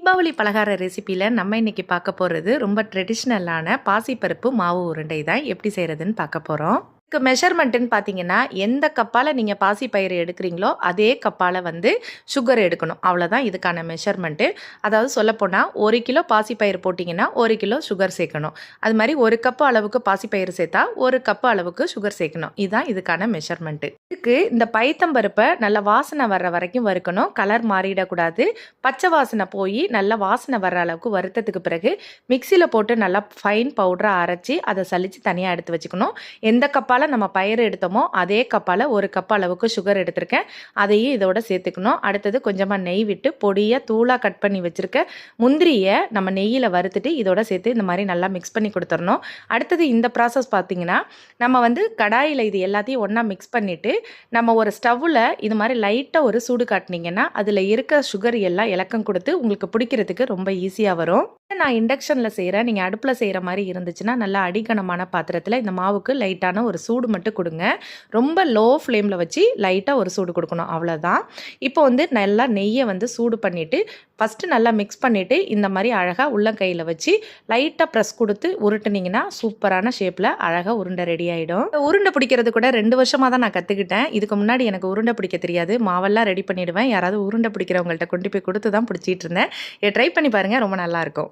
தீபாவளி பலகார ரெசிப்பியில் நம்ம இன்றைக்கி பார்க்க போகிறது ரொம்ப ட்ரெடிஷ்னலான பாசிப்பருப்பு மாவு உருண்டை தான் எப்படி செய்கிறதுன்னு பார்க்க போகிறோம். இதுக்கு மெஷர்மெண்ட்டுன்னு பார்த்தீங்கன்னா, எந்த கப்பால் நீங்கள் பாசிப்பயிறு எடுக்கிறீங்களோ அதே கப்பால் வந்து சுகர் எடுக்கணும். அவ்வளோதான் இதுக்கான மெஷர்மெண்ட்டு. அதாவது சொல்லப்போனால் 1 கிலோ பாசிப்பயிறு போட்டிங்கன்னா 1 கிலோ சுகர் சேர்க்கணும். அது மாதிரி 1 கப்பு அளவுக்கு பாசிப்பயிறு சேர்த்தா 1 கப்பு அளவுக்கு சுகர் சேர்க்கணும். இதுதான் இதுக்கான மெஷர்மெண்ட்டு. இதுக்கு இந்த பைத்தம்பருப்பை நல்லா வாசனை வர்ற வரைக்கும் வறுக்கணும். கலர் மாறிடக்கூடாது. பச்சை வாசனை போய் நல்லா வாசனை வர்ற அளவுக்கு வறுத்ததுக்கு பிறகு மிக்சியில் போட்டு நல்லா ஃபைன் பவுடராக அரைச்சி அதை சலித்து தனியாக எடுத்து வச்சுக்கணும். எந்த கப்பால் நம்ம பயிறு எடுத்தோமோ அதே கப்பால் 1 கப் அளவுக்கு சுகர் எடுத்திருக்கேன். அதையும் இதோட சேர்த்துக்கணும். அடுத்தது கொஞ்சமாக நெய் விட்டு பொடியாக தூளாக கட் பண்ணி வச்சுருக்க முந்திரியை நம்ம நெய்யில் வறுத்துட்டு இதோட சேர்த்து இந்த மாதிரி நல்லா மிக்ஸ் பண்ணி கொடுத்துடணும். அடுத்தது இந்த ப்ராசஸ் பார்த்திங்கன்னா, நம்ம வந்து கடாயில் இது எல்லாத்தையும் ஒன்றா மிக்ஸ் பண்ணிவிட்டு நம்ம ஒரு ஸ்டவ்வில் இது மாதிரி லைட்டாக ஒரு சூடு காட்டினீங்கன்னா அதில் இருக்க சுகர் எல்லாம் இலக்கம் கொடுத்து உங்களுக்கு பிடிக்கிறதுக்கு ரொம்ப ஈஸியாக வரும். நான் இண்டக்ஷனில் செய்கிறேன். நீங்கள் அடுப்பில் செய்கிற மாதிரி இருந்துச்சுன்னா நல்லா அடிகனமான பாத்திரத்தில் இந்த மாவுக்கு லைட்டான ஒரு சூடு மட்டும் கொடுங்க. ரொம்ப லோ ஃப்ளேமில் வச்சு லைட்டாக ஒரு சூடு கொடுக்கணும். அவ்வளோதான். இப்போ வந்து நல்லா நெய்யை வந்து சூடு பண்ணிவிட்டு ஃபஸ்ட்டு நல்லா மிக்ஸ் பண்ணிவிட்டு இந்த மாதிரி அழகாக உள்ளங்கையில் வச்சு லைட்டாக ப்ரெஸ் கொடுத்து உருட்டுனீங்கன்னா சூப்பரான ஷேப்பில் அழகாக உருண்டை ரெடி ஆகிடும். உருண்டை பிடிக்கிறது கூட 2 வருஷமாக தான் நான் கற்றுக்கிட்டேன். இதுக்கு முன்னாடி எனக்கு உருண்டை பிடிக்க தெரியாது. மாவெல்லாம் ரெடி பண்ணிவிடுவேன். யாராவது உருண்டை பிடிக்கிறவங்கள்ட்ட கொண்டு போய் கொடுத்து தான் பிடிச்சிட்டு இருந்தேன். ட்ரை பண்ணி பாருங்கள், ரொம்ப நல்லாயிருக்கும்.